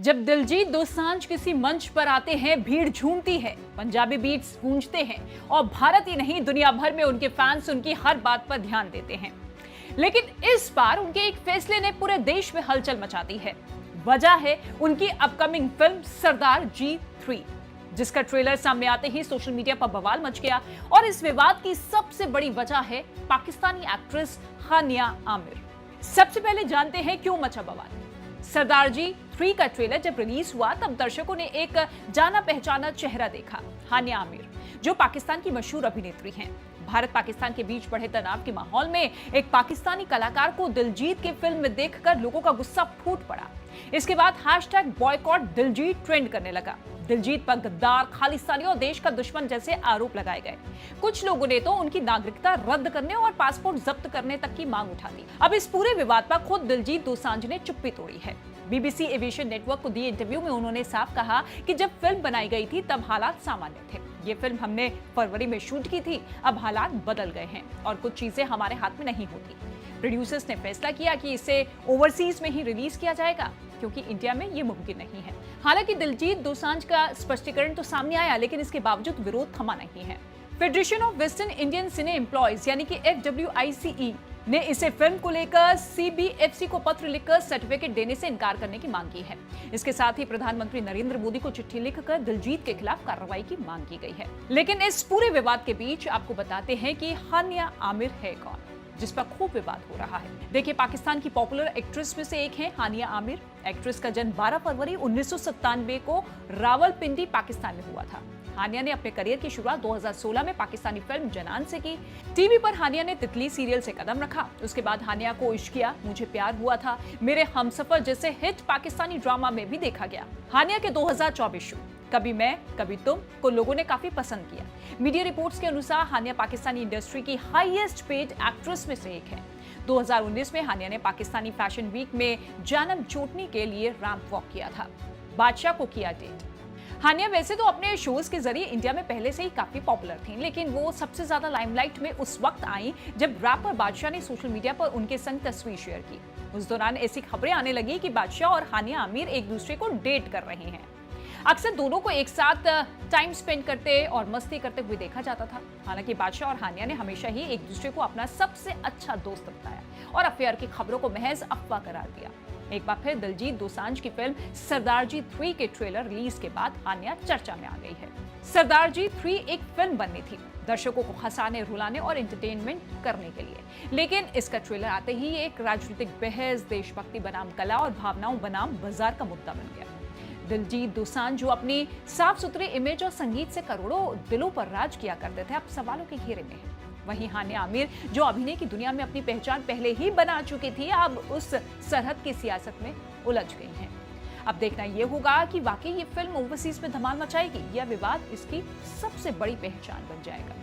जब दिलजीत दोसांझ किसी मंच पर आते हैं, भीड़ झूमती है, पंजाबी बीट्स गूंजते हैं और भारत ही नहीं दुनिया भर में उनके फैंस उनकी हर बात पर ध्यान देते हैं। लेकिन इस बार उनके एक फैसले ने पूरे देश में हलचल मचा दी है। वजह है उनकी अपकमिंग फिल्म सरदार जी 3, जिसका ट्रेलर सामने आते ही सोशल मीडिया पर बवाल मच गया। और इस विवाद की सबसे बड़ी वजह है पाकिस्तानी एक्ट्रेस हानिया आमिर। सबसे पहले जानते हैं क्यों मचा बवाल। सरदार जी 3 का ट्रेलर जब रिलीज हुआ तब दर्शकों ने एक जाना पहचाना चेहरा देखा, हानिया आमिर, जो पाकिस्तान की मशहूर अभिनेत्री हैं। भारत पाकिस्तान के बीच बढ़े तनाव के माहौल में एक पाकिस्तानी कलाकार को दिलजीत के फिल्म में देखकर लोगों का गुस्सा फूट पड़ा। इसके बाद #बॉयकॉट दिलजीत ट्रेंड करने लगा। दिलजीत पर गद्दार, खालिस्तानी और देश का दुश्मन जैसे आरोप लगाए गए। कुछ लोगों ने तो उनकी नागरिकता रद्द करने और पासपोर्ट जब्त करने तक की मांग उठा दी। अब इस पूरे विवाद पर खुद दिलजीत दोसांझ ने चुप्पी तोड़ी है। BBC एविएशन नेटवर्क को दिए इंटरव्यू में उन्होंने साफ कहा कि जब फिल्म बनाई गई थी तब हालात सामान्य थे। ये फिल्म हमने फरवरी में शूट की थी, अब हालात बदल गए हैं और कुछ चीजें हमारे हाथ में नहीं होती। प्रोड्यूसर्स ने फैसला किया कि इसे ओवरसीज में ही रिलीज किया जाएगा, क्योंकि इंडिया में ये मुमकिन नहीं है। हालांकि दिलजीत दोसांझ का स्पष्टीकरण तो सामने आया, लेकिन इसके बावजूद विरोध थमा नहीं है। Federation of western Indian cine employees यानी कि FWICE ने इसे फिल्म को लेकर CBFC को पत्र लिखकर सर्टिफिकेट देने से इनकार करने की मांग की है। इसके साथ ही प्रधानमंत्री नरेंद्र मोदी को चिट्ठी लिखकर दिलजीत के खिलाफ कार्रवाई की मांग की गई है। लेकिन इस पूरे विवाद के बीच आपको बताते हैं कि हानिया आमिर है कौन, जिस पर खूब विवाद हो रहा है। देखिए, पाकिस्तान की पॉपुलर एक्ट्रेस में से एक है हानिया आमिर। एक्ट्रेस का जन्म 12 फरवरी 1997 को रावलपिंडी, पाकिस्तान में हुआ था। हानिया ने अपने करियर की शुरुआत 2016 में पाकिस्तानी फिल्म जनान से की। टीवी पर हानिया ने तितली सीरियल से कदम रखा। उसके बाद हानिया को इश्किया, मुझे प्यार हुआ था, मेरे हमसफर जैसे हिट पाकिस्तानी ड्रामा में भी देखा गया। हानिया के 2024 शो कभी मैं कभी तुम को लोगों ने काफी पसंद किया। मीडिया रिपोर्ट्स के अनुसार हानिया पाकिस्तानी इंडस्ट्री की हाईएस्ट पेड एक्ट्रेस में से एक है। 2019 में हानिया ने पाकिस्तानी फैशन वीक में जानम चोटनी के लिए रैंप वॉक किया था। बादशाह को किया डेट। हानिया वैसे तो अपने शोज के जरिए इंडिया में पहले से ही काफी पॉपुलर थी, लेकिन वो सबसे ज्यादा लाइमलाइट में उस वक्त आई जब रैपर बादशाह ने सोशल मीडिया पर उनके संग तस्वीर शेयर की। उस दौरान ऐसी खबरें आने लगी कि बादशाह और हानिया आमिर एक दूसरे को डेट कर रहे हैं। अक्सर दोनों को एक साथ टाइम स्पेंड करते और मस्ती करते हुए देखा जाता था। हालांकि बादशाह और हानिया ने हमेशा ही एक दूसरे को अपना सबसे अच्छा दोस्त बताया और अफेयर की खबरों को महज अफवाह करार दिया। एक बार फिर दिलजीत दोसांझ की फिल्म सरदार जी 3 के ट्रेलर रिलीज के बाद हानिया चर्चा में आ गई है। सरदार जी 3 एक फिल्म बननी थी, दर्शकों को हंसाने, रुलाने और एंटरटेनमेंट करने के लिए। लेकिन इसका ट्रेलर आते ही एक राजनीतिक बहस, देशभक्ति बनाम कला और भावनाओं बनाम बाजार का मुद्दा बन गया। दिलजीत दोसांझ जो अपनी साफ सुथरी इमेज और संगीत से करोड़ों दिलों पर राज किया करते थे, अब सवालों के घेरे में है। वहीं हानिया आमिर जो अभिनय की दुनिया में अपनी पहचान पहले ही बना चुकी थी, अब उस सरहद की सियासत में उलझ गई हैं। अब देखना यह होगा कि वाकई ये फिल्म ओवरसीज में धमाल मचाएगी या विवाद इसकी सबसे बड़ी पहचान बन जाएगा।